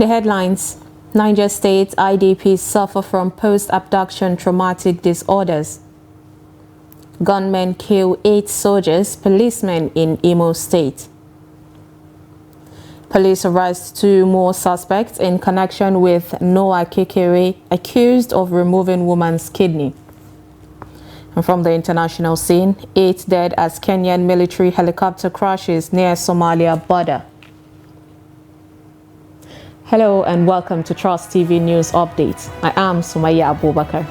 The headlines: Niger State IDPs suffer from post-abduction traumatic disorders. Gunmen kill 8 soldiers, policemen in Imo State. Police arrest 2 more suspects in connection with Noah Kekere, accused of removing woman's kidney. And from the international scene, 8 dead as Kenyan military helicopter crashes near Somalia border. Hello and welcome to Trust TV News Updates. I am Sumaya Abubakar.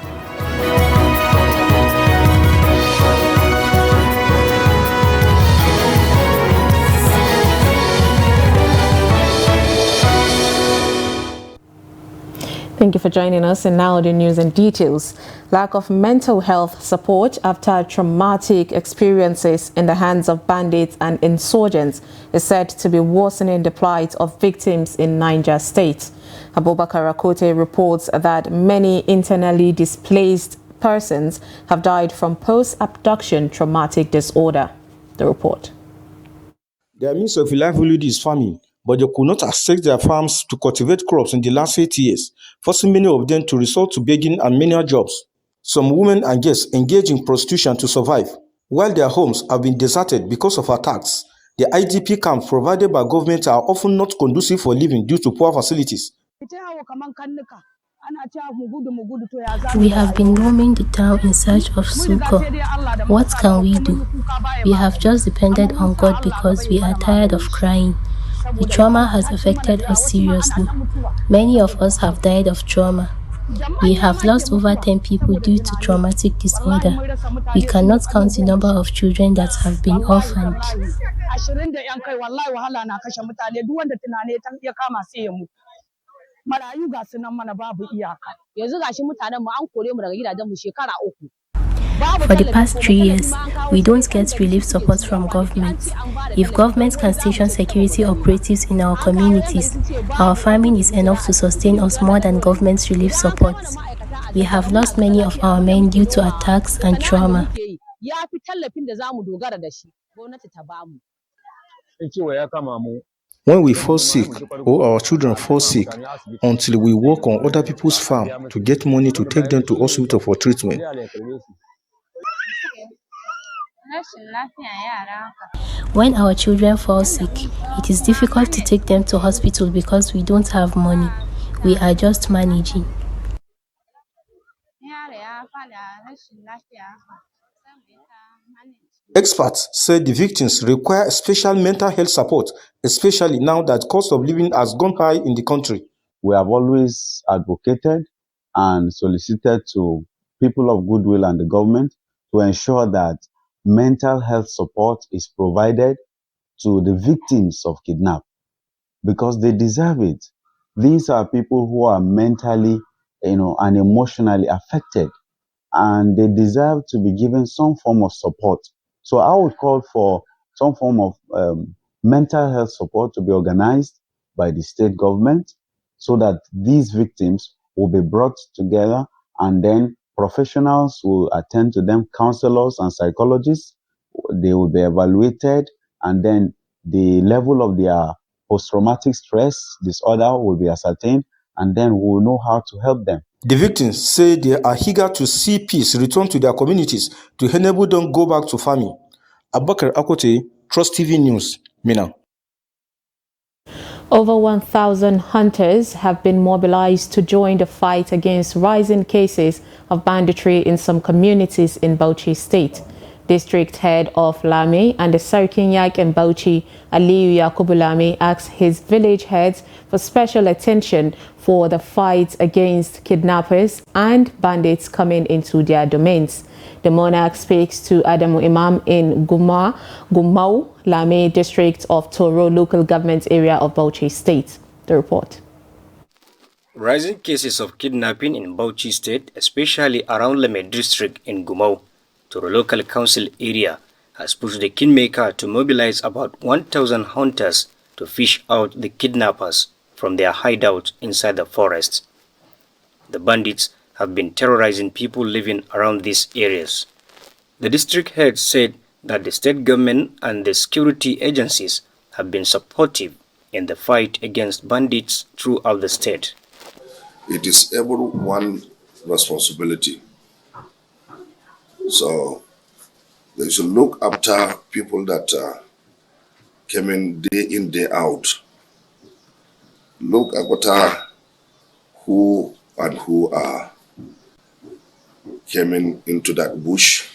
Thank you for joining us, and now the news and details. Lack of mental health support after traumatic experiences in the hands of bandits and insurgents is said to be worsening the plight of victims in Niger State. Abubakar Akote reports that many internally displaced persons have died from post-abduction traumatic disorder. The report. Their means of livelihood is farming, but they could not access their farms to cultivate crops in the last 8 years, forcing many of them to resort to begging and menial jobs. Some women and girls engage in prostitution to survive. While their homes have been deserted because of attacks, the IDP camps provided by government are often not conducive for living due to poor facilities. We have been roaming the town in search of succor. What can we do? We have just depended on God because we are tired of crying. The trauma has affected us seriously. Many of us have died of trauma. We have lost over 10 people due to traumatic disorder. We cannot count the number of children that have been orphaned. For the past 3 years, we don't get relief support from government. If government can station security operatives in our communities, our farming is enough to sustain us more than government's relief support. We have lost many of our men due to attacks and trauma. When we fall sick or our children fall sick, until we work on other people's farm to get money to take them to hospital for treatment. When our children fall sick, it is difficult to take them to hospital because we don't have money. We are just managing. Experts say the victims require special mental health support, especially now that cost of living has gone high in the country. We have always advocated and solicited to people of goodwill and the government to ensure that mental health support is provided to the victims of kidnap because they deserve it. These are people who are mentally, and emotionally affected, and they deserve to be given some form of support. So I would call for some form of mental health support to be organized by the state government so that these victims will be brought together, and then professionals will attend to them, counselors and psychologists. They will be evaluated, and then the level of their post-traumatic stress disorder will be ascertained, and then we will know how to help them. The victims say they are eager to see peace return to their communities to enable them go back to farming. Abubakar Akote, Trust TV News, Mina. Over 1,000 hunters have been mobilized to join the fight against rising cases of banditry in some communities in Bauchi State. District Head of Lame and the Sarkinyak and Bauchi, Aliyu Yakubu Lame, asked his village heads for special attention for the fight against kidnappers and bandits coming into their domains. The monarch speaks to Adamu Imam in Gumau, Lame district of Toro local government area of Bauchi State. The report. Rising cases of kidnapping in Bauchi State, especially around Lame district in Gumau, Toro local council area, has pushed the kingmaker to mobilize about 1,000 hunters to fish out the kidnappers from their hideout inside the forest. The bandits have been terrorizing people living around these areas. The district head said that the state government and the security agencies have been supportive in the fight against bandits throughout the state. It is everyone's responsibility. So they should look after people that came in, day out. Look after who are came into that bush,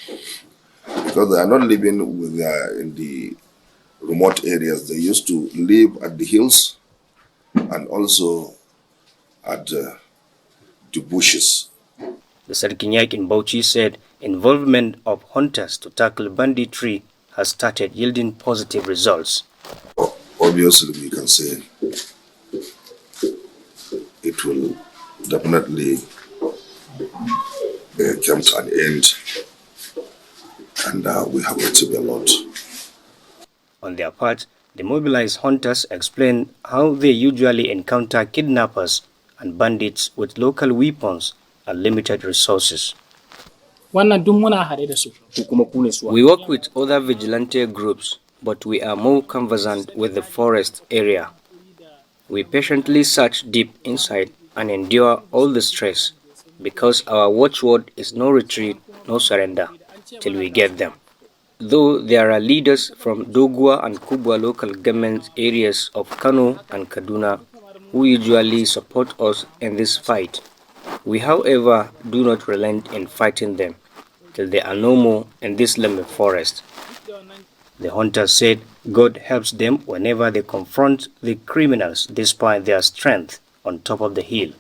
because they are not living with in the remote areas. They used to live at the hills and also at the bushes. The Sarkinyak in Bauchi said involvement of hunters to tackle banditry has started yielding positive results. Obviously, we can say it will definitely come to an end, and we have achieved a lot. On their part, the mobilized hunters explained how they usually encounter kidnappers and bandits with local weapons and limited resources. We work with other vigilante groups, but we are more conversant with the forest area. We patiently search deep inside and endure all the stress, because our watchword is no retreat, no surrender, till we get them. Though there are leaders from Dogua and Kubwa local government areas of Kano and Kaduna who usually support us in this fight, we however do not relent in fighting them till they are no more in this Lembe forest. The hunters said God helps them whenever they confront the criminals despite their strength on top of the hill.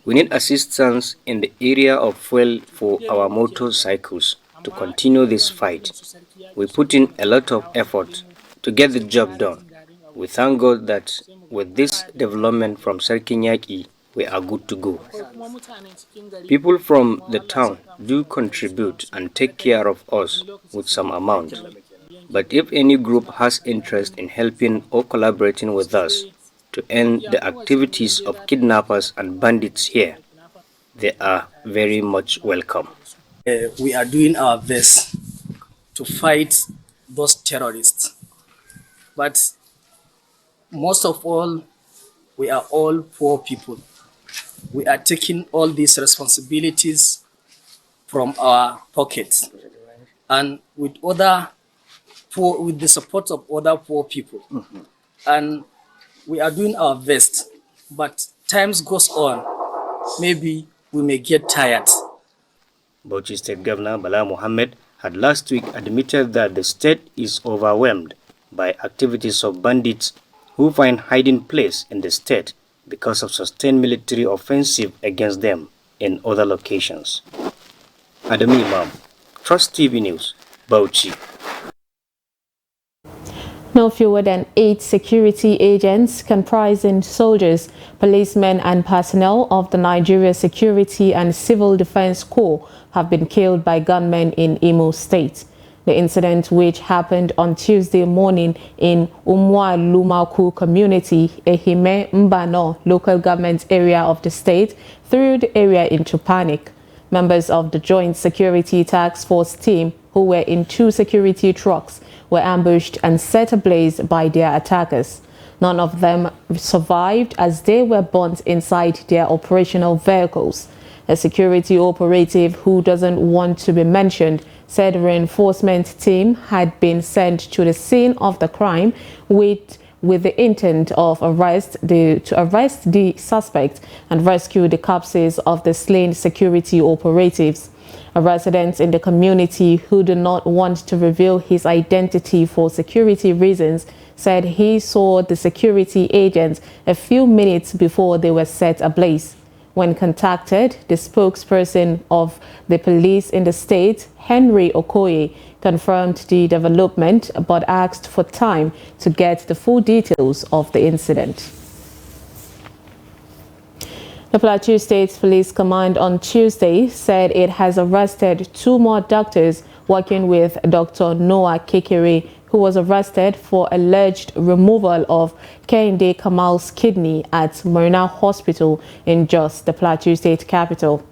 We need assistance in the area of fuel for our motorcycles to continue this fight. We put in a lot of effort to get the job done. We thank God that with this development from Sarkinyaki, we are good to go. People from the town do contribute and take care of us with some amount. But if any group has interest in helping or collaborating with us to end the activities of kidnappers and bandits here, they are very much welcome. We are doing our best to fight those terrorists. But most of all, we are all poor people. We are taking all these responsibilities from our pockets, and with the support of other poor people. And we are doing our best, but times goes on, maybe we may get tired. Bauchi State Governor Bala Mohammed had last week admitted that the state is overwhelmed by activities of bandits who find hiding place in the state because of sustained military offensive against them in other locations. Adam Imam, Trust TV News, Bauchi. No fewer than 8 security agents comprising soldiers, policemen and personnel of the Nigeria Security and Civil Defense Corps have been killed by gunmen in Imo State. The incident, which happened on Tuesday morning in Umwa Lumaku community, Ehime Mbano local government area of the state, threw the area into panic. Members of the Joint Security Task Force team, who were in 2 security trucks, were ambushed and set ablaze by their attackers. None of them survived as they were burnt inside their operational vehicles. A security operative who doesn't want to be mentioned said a reinforcement team had been sent to the scene of the crime with the intent of to arrest the suspect and rescue the corpses of the slain security operatives. A resident in the community who did not want to reveal his identity for security reasons said he saw the security agents a few minutes before they were set ablaze. When contacted, the spokesperson of the police in the state, Henry Okoye, confirmed the development but asked for time to get the full details of the incident. The Plateau State Police Command on Tuesday said it has arrested 2 more doctors working with Dr. Noah Kekere, who was arrested for alleged removal of Kehinde Kamal's kidney at Marina Hospital in Jos, the Plateau State capital.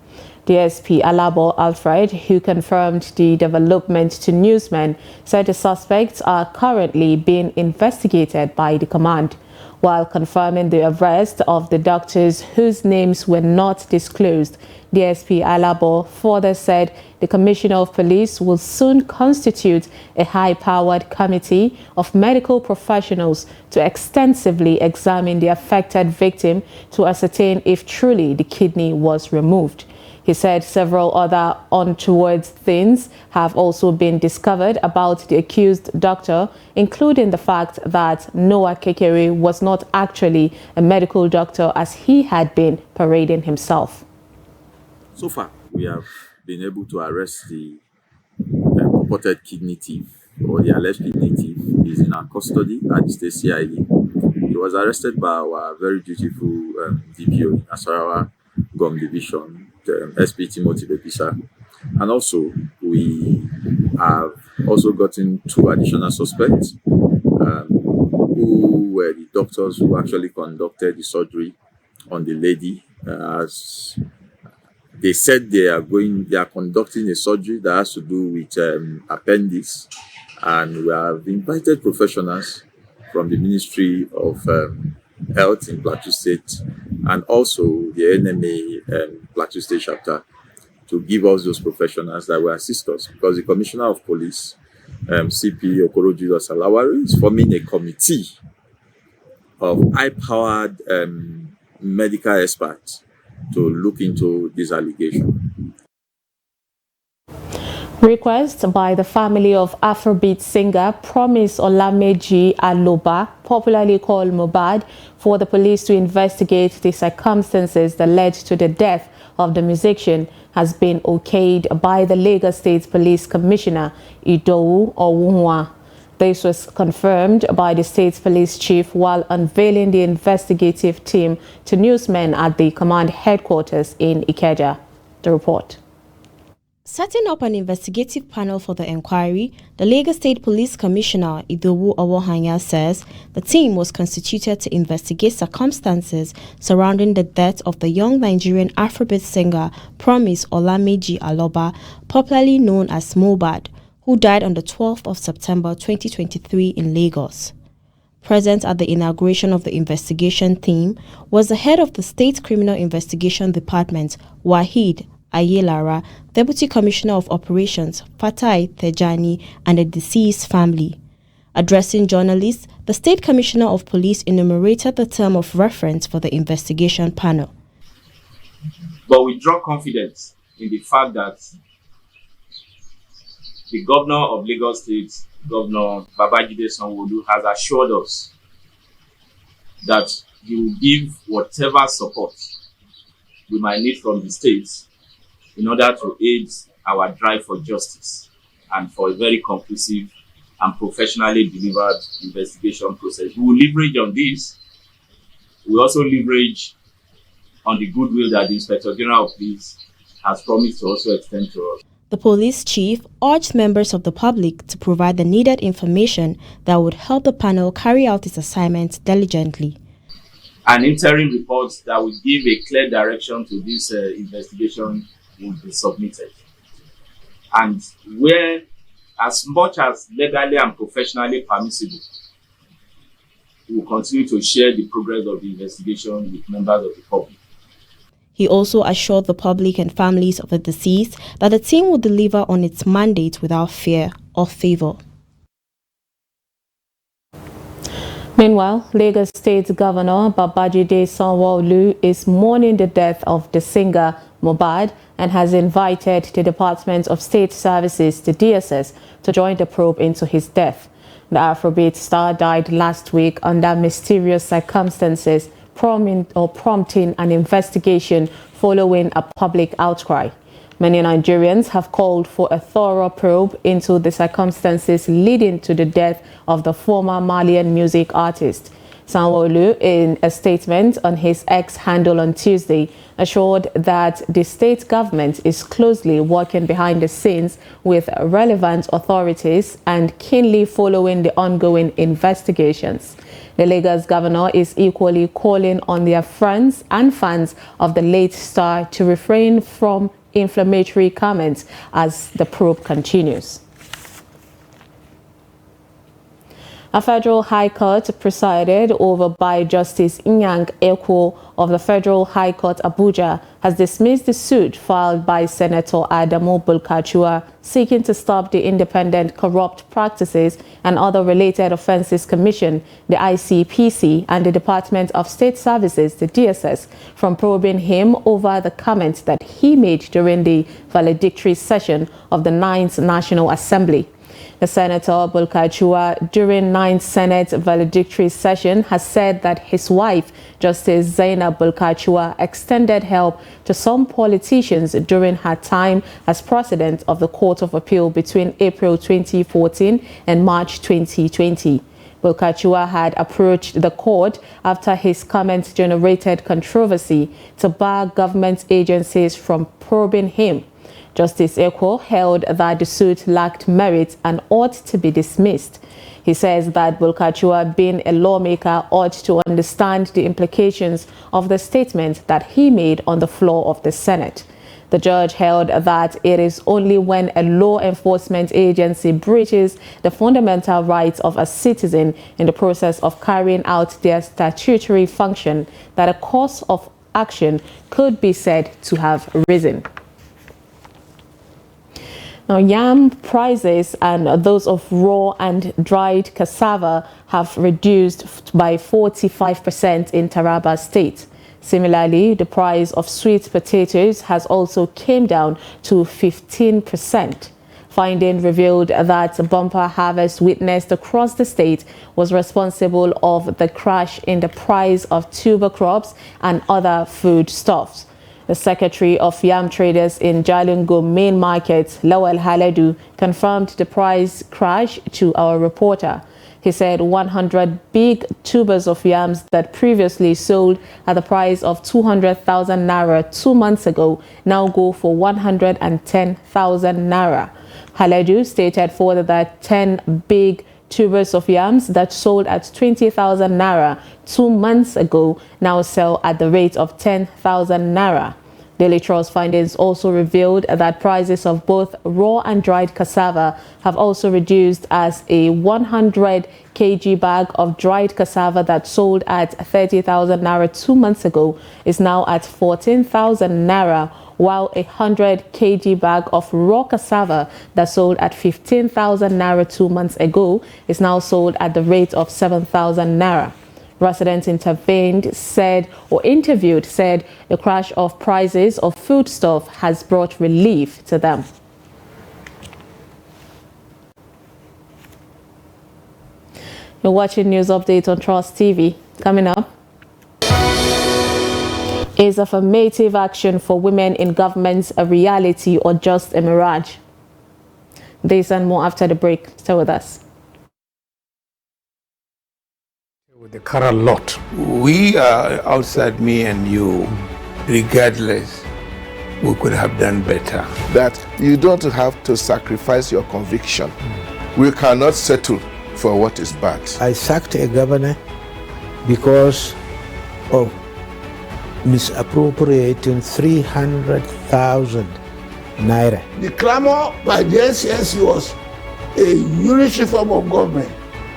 DSP Alabo Alfred, who confirmed the development to newsmen, said the suspects are currently being investigated by the command. While confirming the arrest of the doctors whose names were not disclosed, DSP Alabo further said the Commissioner of Police will soon constitute a high-powered committee of medical professionals to extensively examine the affected victim to ascertain if truly the kidney was removed. He said several other untoward things have also been discovered about the accused doctor, including the fact that Noah Kekere was not actually a medical doctor as he had been parading himself. So far, we have been able to arrest the purported kidney thief, or the alleged kidney thief. He's in our custody at the state CID. He was arrested by our very dutiful DPO, Nasarawa GOM Division, SP Timothy Bepisa. And also, we have also gotten 2 additional suspects who were the doctors who actually conducted the surgery on the lady. As they said, they are conducting a surgery that has to do with appendix, and we have invited professionals from the Ministry of Health in Plateau State and also the NMA Plateau State chapter to give us those professionals that will assist us, because the Commissioner of Police, CP Okoro Julius Alawari, is forming a committee of high-powered medical experts to look into this allegation. Request by the family of Afrobeat singer Promise Olameji Aloba, popularly called Mohbad, for the police to investigate the circumstances that led to the death of the musician has been okayed by the Lagos State Police Commissioner Idowu Owunwa. This was confirmed by the state's police chief while unveiling the investigative team to newsmen at the command headquarters in Ikeja. The report. Setting up an investigative panel for the inquiry, the Lagos State Police Commissioner Idowu Owunwa says the team was constituted to investigate circumstances surrounding the death of the young Nigerian Afrobeat singer Promise Olameji Aloba, popularly known as Mohbad, who died on the 12th of September 2023 in Lagos. Present at the inauguration of the investigation team was the head of the State Criminal Investigation Department, Wahid Ayelara, Deputy Commissioner of Operations Fatai Tejani, and the deceased family. Addressing journalists, the State Commissioner of Police enumerated the term of reference for the investigation panel. But we draw confidence in the fact that the Governor of Lagos State, Governor Babajide Sanwo-Olu, has assured us that he will give whatever support we might need from the state in order to aid our drive for justice and for a very conclusive and professionally delivered investigation process. We will leverage on this. We also leverage on the goodwill that the Inspector General of Police has promised to also extend to us. The police chief urged members of the public to provide the needed information that would help the panel carry out its assignment diligently. An interim report that would give a clear direction to this investigation will be submitted. And where, as much as legally and professionally permissible, we will continue to share the progress of the investigation with members of the public. He also assured the public and families of the deceased that the team will deliver on its mandate without fear or favor. Meanwhile, Lagos State Governor Babajide Sanwo-Olu is mourning the death of the singer Mohbad and has invited the Department of State Services, the DSS, to join the probe into his death. The Afrobeat star died last week under mysterious circumstances, prompting an investigation following a public outcry. Many Nigerians have called for a thorough probe into the circumstances leading to the death of the former Malian music artist. Sanwo-Olu, in a statement on his X handle on Tuesday, assured that the state government is closely working behind the scenes with relevant authorities and keenly following the ongoing investigations. The Lagos governor is equally calling on their friends and fans of the late star to refrain from inflammatory comments as the probe continues. A federal high court presided over by Justice Inyang Eko of the Federal High Court Abuja has dismissed the suit filed by Senator Adamu Bulkachua seeking to stop the Independent Corrupt Practices and Other Related Offences Commission, the ICPC, and the Department of State Services, the DSS, from probing him over the comments that he made during the valedictory session of the 9th National Assembly. The Senator Bulkachua, during 9th Senate valedictory session, has said that his wife, Justice Zainab Bulkachua, extended help to some politicians during her time as president of the Court of Appeal between April 2014 and March 2020. Bulkachua had approached the court after his comments generated controversy to bar government agencies from probing him. Justice Eko held that the suit lacked merit and ought to be dismissed. He says that Bulkachua, being a lawmaker, ought to understand the implications of the statement that he made on the floor of the Senate. The judge held that it is only when a law enforcement agency breaches the fundamental rights of a citizen in the process of carrying out their statutory function that a course of action could be said to have risen. Now, yam prices and those of raw and dried cassava have reduced by 45% in Taraba State. Similarly, the price of sweet potatoes has also came down to 15%. Finding revealed that bumper harvest witnessed across the state was responsible of the crash in the price of tuber crops and other foodstuffs. The Secretary of Yam Traders in Jalingo Main Market, Lawal Haladu, confirmed the price crash to our reporter. He said 100 big tubers of yams that previously sold at the price of 200,000 naira 2 months ago now go for 110,000 naira. Haladu stated further that 10 big tubers of yams that sold at 20,000 naira 2 months ago now sell at the rate of 10,000 naira. Daily Trust findings also revealed that prices of both raw and dried cassava have also reduced, as a 100 kg bag of dried cassava that sold at 30,000 naira 2 months ago is now at 14,000 naira, while a 100 kg bag of raw cassava that sold at 15,000 naira 2 months ago is now sold at the rate of 7,000 naira. Residents interviewed said the crash of prices of foodstuff has brought relief to them. You're watching News Update on Trust TV. Coming up, is affirmative action for women in government a reality or just a mirage? This and more after the break. Stay with us. With the current lot, we are outside, me and you, regardless, we could have done better. That you don't have to sacrifice your conviction. We cannot settle for what is bad. I sacked a governor because of misappropriating 300,000 naira. The clamor by the NCSC was a unitary form of government.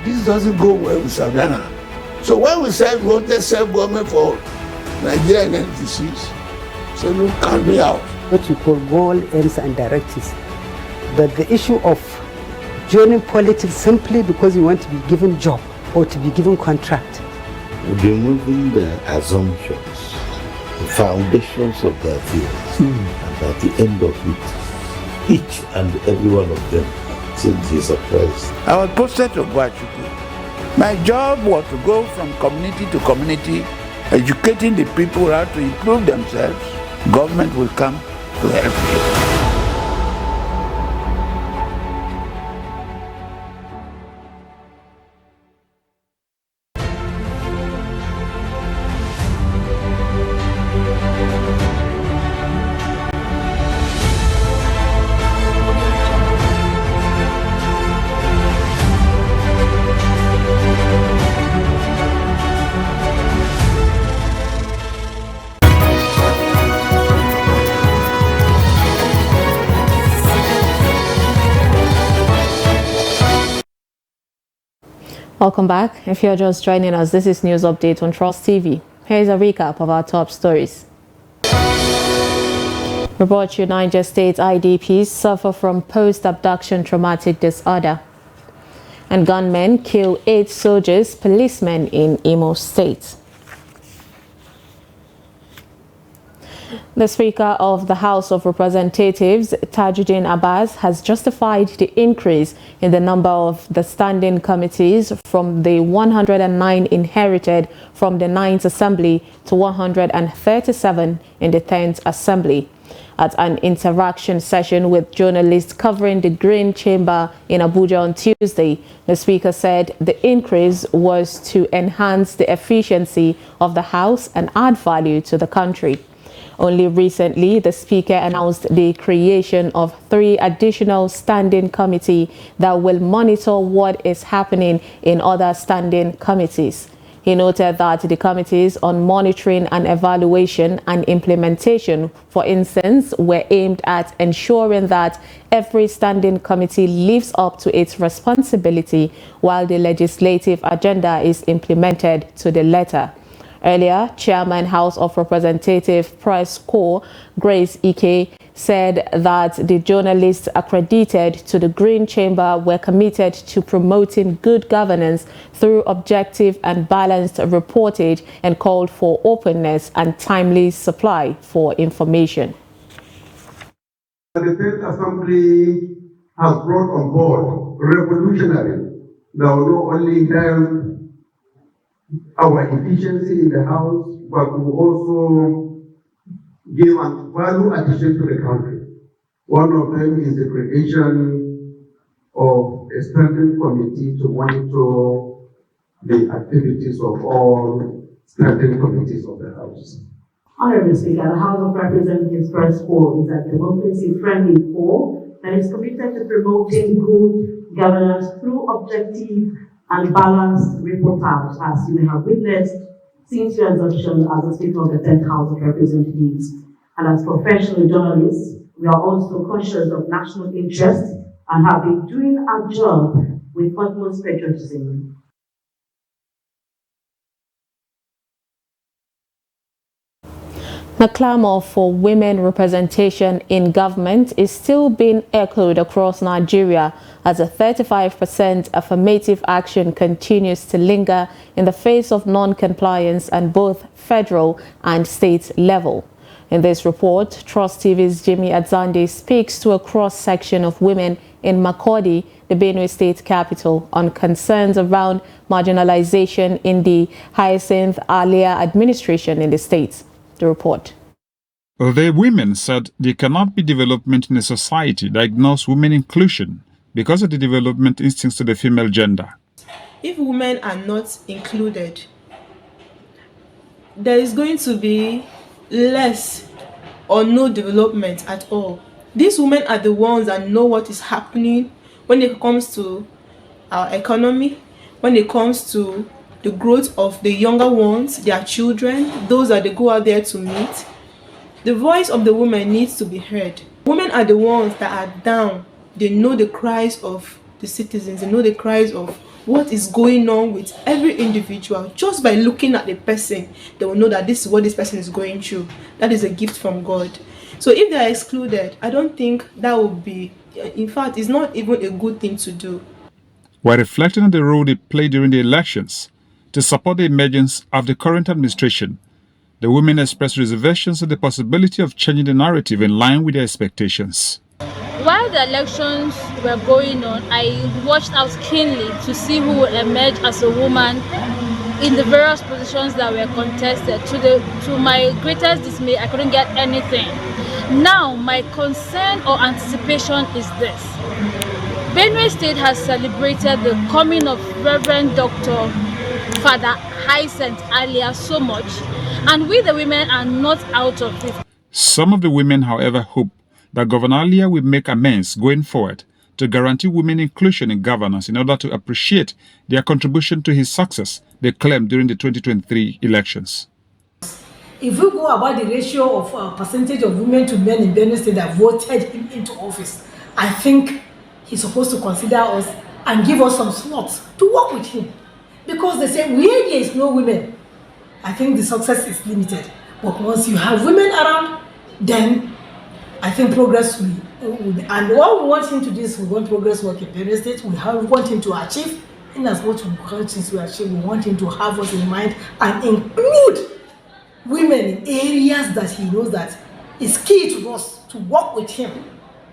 This doesn't go well with Savannah. So when we said we wanted self-government for Nigeria and NTCs, so you count me out. What you call goal, aims and directives. But the issue of joining politics simply because you want to be given job or to be given contract. Removing the assumptions, the foundations of their fears, and at the end of it, each and every one of them seems he surprised. I was posted to Guachuku. My job was to go from community to community, educating the people how to improve themselves. Government will come to help you. Welcome back. If you're just joining us, this is News Update on Trust TV. Here's a recap of our top stories. Report United States IDPs suffer from post-abduction traumatic disorder. And gunmen kill 8 soldiers, policemen in Imo State. The Speaker of the House of Representatives, Tajuddin Abbas, has justified the increase in the number of the standing committees from the 109 inherited from the 9th Assembly to 137 in the 10th Assembly. At an interaction session with journalists covering the Green Chamber in Abuja on Tuesday, the Speaker said the increase was to enhance the efficiency of the House and add value to the country. Only recently, the Speaker announced the creation of 3 additional standing committees that will monitor what is happening in other standing committees. He noted that the committees on monitoring and evaluation and implementation, for instance, were aimed at ensuring that every standing committee lives up to its responsibility while the legislative agenda is implemented to the letter. Earlier, Chairman House of Representatives Press Corps Grace Ike said that the journalists accredited to the Green Chamber were committed to promoting good governance through objective and balanced reportage and called for openness and timely supply for information. The 10th Assembly has brought on board revolutionary that will not only help our efficiency in the House, but will also give a value addition to the country. One of them is the creation of a standing committee to monitor the activities of all standing committees of the House. Honorable Speaker, the House of Representatives Press Corps is a democracy-friendly corps that is committed to promoting good governance through objective and balanced reportage, as you may have witnessed since your adoption as the Speaker of the 10th House of Representatives. And as professional journalists, we are also conscious of national interest and have been doing our job with utmost patriotism. The clamor for women representation in government is still being echoed across Nigeria as a 35% affirmative action continues to linger in the face of non-compliance at both federal and state level. In this report, Trust TV's Jimmy Adzande speaks to a cross-section of women in Makurdi, the Benue State capital, on concerns around marginalization in the Hyacinth Alia administration in the state. The report. The women said there cannot be development in a society that ignores women inclusion because of the development instincts to the female gender. If women are not included, there is going to be less or no development at all. These women are the ones that know what is happening when it comes to our economy, when it comes to the growth of the younger ones, their children, those that they go out there to meet. The voice of the women needs to be heard. Women are the ones that are down. They know the cries of the citizens. They know the cries of what is going on with every individual. Just by looking at the person, they will know that this is what this person is going through. That is a gift from God. So if they are excluded, I don't think that would be, in fact, it's not even a good thing to do. While reflecting on the role they played during the elections to support the emergence of the current administration, the women expressed reservations at the possibility of changing the narrative in line with their expectations. While the elections were going on, I watched out keenly to see who would emerge as a woman in the various positions that were contested. To my greatest dismay, I couldn't get anything. Now, my concern or anticipation is this. Benue State has celebrated the coming of Reverend Dr. Father Hyacinth Alia so much, and we the women are not out of it. Some of the women, however, hope that Governor Alia will make amends going forward to guarantee women inclusion in governance in order to appreciate their contribution to his success, they claimed during the 2023 elections. If we go about the ratio of percentage of women to men in Benue State that voted him into office, I think he's supposed to consider us and give us some slots to work with him. Because they say where there is no women, I think the success is limited. But once you have women around, then I think progress will be. And what we want him to do is we want progress work in Benue State. We want him to achieve, and that's what we want him to achieve. We want him to have us in mind and include women in areas that he knows that is key to us to work with him.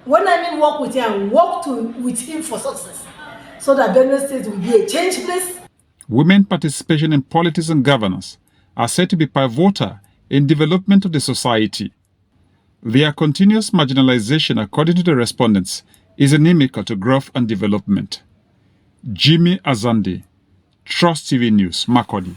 When I mean work with him, with him for success, so that Benue State will be a change place. Women participation in politics and governance are said to be pivotal in development of the society. Their continuous marginalization, according to the respondents, is inimical to growth and development. Jimmy Azande, Trust TV News, Makurdi.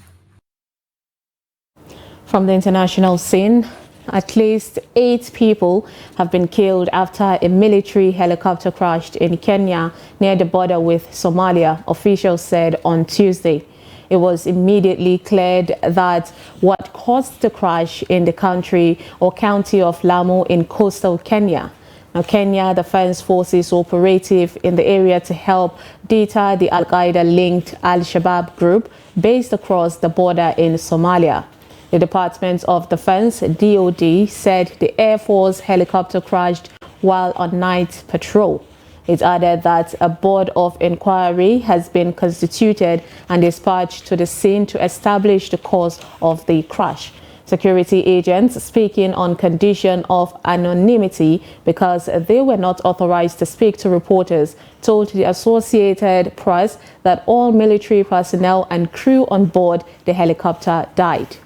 From the international scene, at least 8 people have been killed after a military helicopter crashed in Kenya near the border with Somalia, officials said on Tuesday. It was immediately cleared that what caused the crash in the country or county of Lamu in coastal Kenya. Now, Kenya Defense Forces operative in the area to help deter the Al-Qaeda-linked Al-Shabaab group based across the border in Somalia. The Department of Defense, DOD, said the Air Force helicopter crashed while on night patrol. It added that a board of inquiry has been constituted and dispatched to the scene to establish the cause of the crash. Security agents, speaking on condition of anonymity because they were not authorized to speak to reporters, told the Associated Press that all military personnel and crew on board the helicopter died.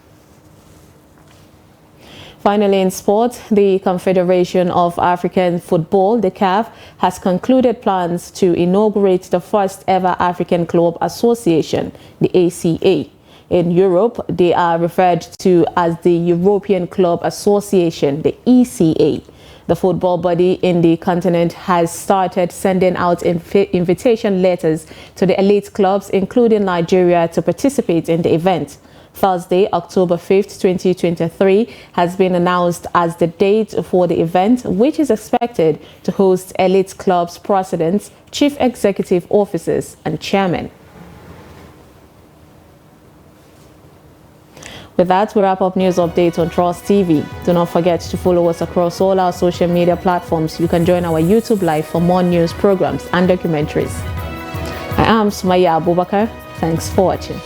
Finally, in sport, the Confederation of African Football, the CAF, has concluded plans to inaugurate the first ever African Club Association, the ACA. In Europe, they are referred to as the European Club Association, the ECA. The football body in the continent has started sending out invitation letters to the elite clubs, including Nigeria, to participate in the event. Thursday, October 5th, 2023, has been announced as the date for the event, which is expected to host elite clubs' presidents, chief executive officers, and chairmen. With that, we wrap up news updates on Trust TV. Do not forget to follow us across all our social media platforms. You can join our YouTube Live for more news programs and documentaries. I am Sumaya Abubakar. Thanks for watching.